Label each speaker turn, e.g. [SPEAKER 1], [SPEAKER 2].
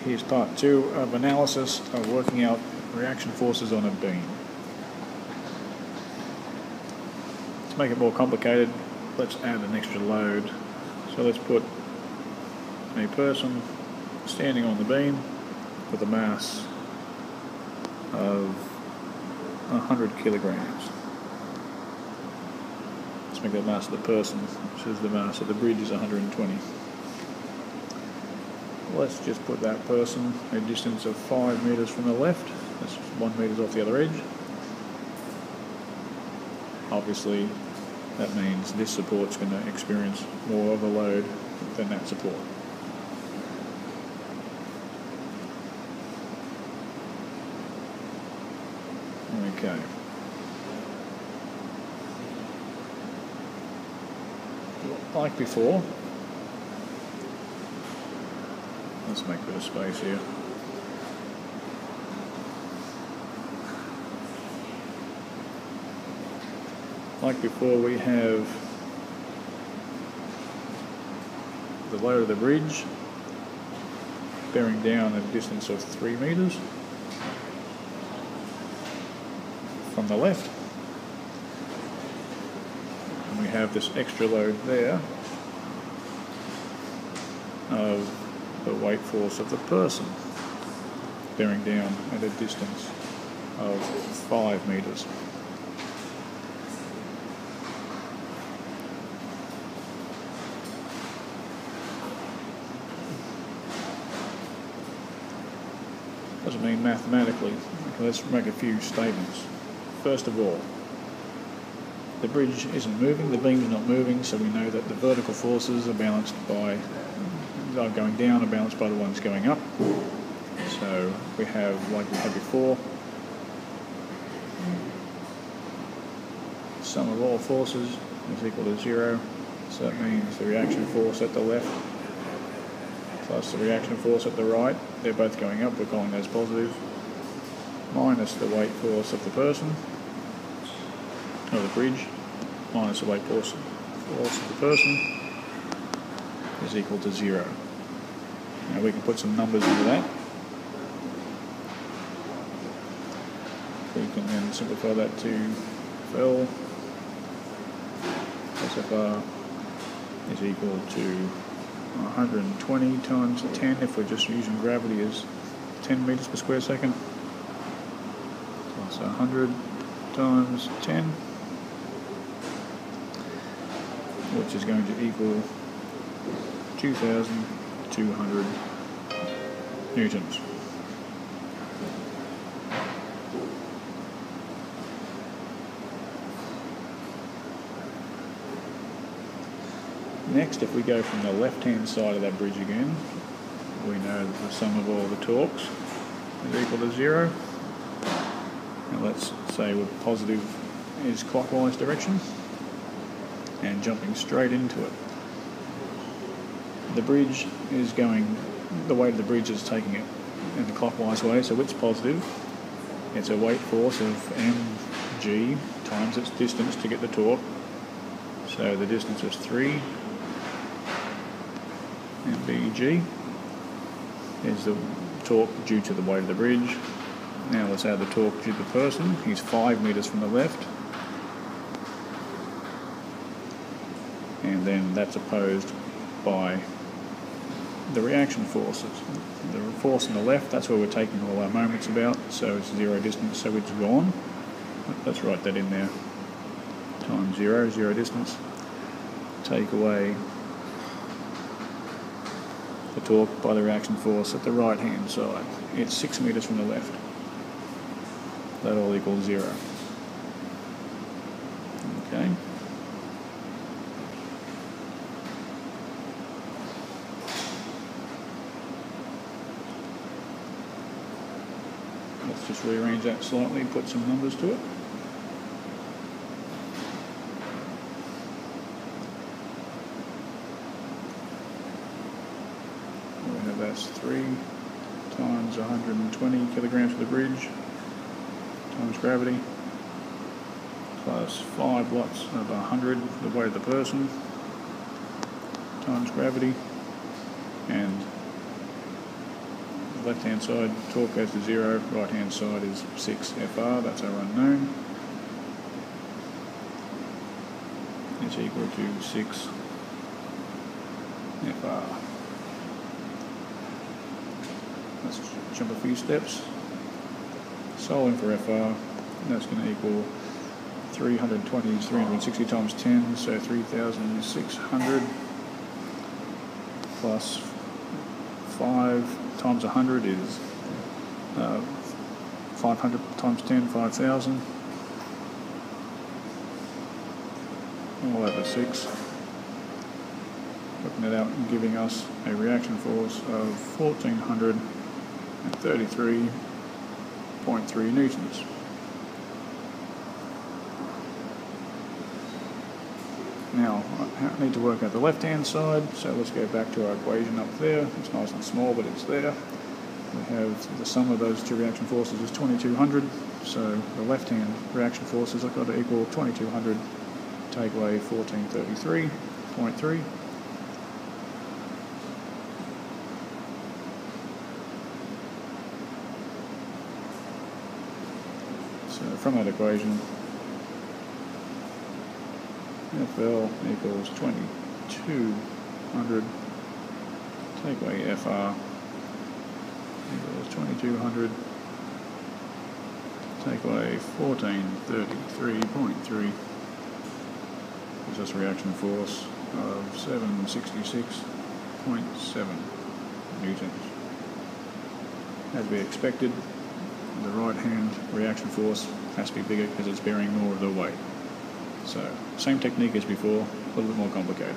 [SPEAKER 1] Here's part 2 of analysis of working out reaction forces on a beam. To make it more complicated, let's add an extra load. So let's put a person standing on the beam with a mass of 100 kilograms. Let's make that mass of the person, which is the mass of the bridge, is 120. Let's just put that person a distance of 5 meters from the left. That's 1 meter off the other edge. Obviously, that means this support's going to experience more of a load than that support. Okay. Like before, let's make a bit of space here. Like before, we have the load of the bridge bearing down at a distance of 3 meters from the left. And we have this extra load there of the weight force of the person bearing down at a distance of 5 meters. Doesn't mean mathematically. Okay, let's make a few statements. First of all, the bridge isn't moving, the beam is not moving, so we know that the vertical forces are balanced by, going down are balanced by the ones going up. So we have, like we had before, sum of all forces is equal to 0. So that means the reaction force at the left plus the reaction force at the right, they're both going up, we're calling those positive, minus the weight force of the person, or the bridge, minus the weight force of the person, is equal to 0. Now we can put some numbers into that. We can then simplify that to L SFR is equal to 120 times 10, if we're just using gravity, is 10 meters per square second, plus 100 times 10, which is going to equal 2,200 newtons. Next, if we go from the left-hand side of that bridge again, we know that the sum of all the torques is equal to 0. And let's say we're positive is clockwise direction, and jumping straight into it. The bridge is going, the weight of the bridge is taking it in the clockwise way, so it's positive. It's a weight force of mg times its distance to get the torque. So the distance is 3. And BG is the torque due to the weight of the bridge. Now let's add the torque due to the person. He's 5 meters from the left. And then that's opposed by the reaction forces. The force on the left, that's where we're taking all our moments about, so it's 0 distance, so it's gone. Let's write that in there. Times 0, 0 distance. Take away the torque by the reaction force at the right hand side. It's 6 meters from the left. That all equals 0. Okay. Let's just rearrange that slightly, put some numbers to it. That's 3 times 120 kilograms of the bridge times gravity, plus 5 lots of 100, the weight of the person, times gravity, and left hand side torque goes to 0, right hand side is 6 FR, that's our unknown. It's equal to 6 FR. Let's jump a few steps. Solving for FR, that's going to equal 320 is 360 times 10, so 3,600 plus 5 times 100 is 500 times 10, 5,000. All over 6. Working it out and giving us a reaction force of 1,433.3 newtons. Now, I need to work out the left-hand side, so let's go back to our equation up there. It's nice and small, but it's there. We have the sum of those two reaction forces is 2,200, so the left-hand reaction forces have got to equal 2,200 take away 1433.3. So from that equation, FL equals 2,200 take away FR equals 2,200 take away 1433.3, gives us a reaction force of 766.7 newtons. As we expected, the right hand reaction force has to be bigger because it's bearing more of the weight. So, same technique as before, a little bit more complicated.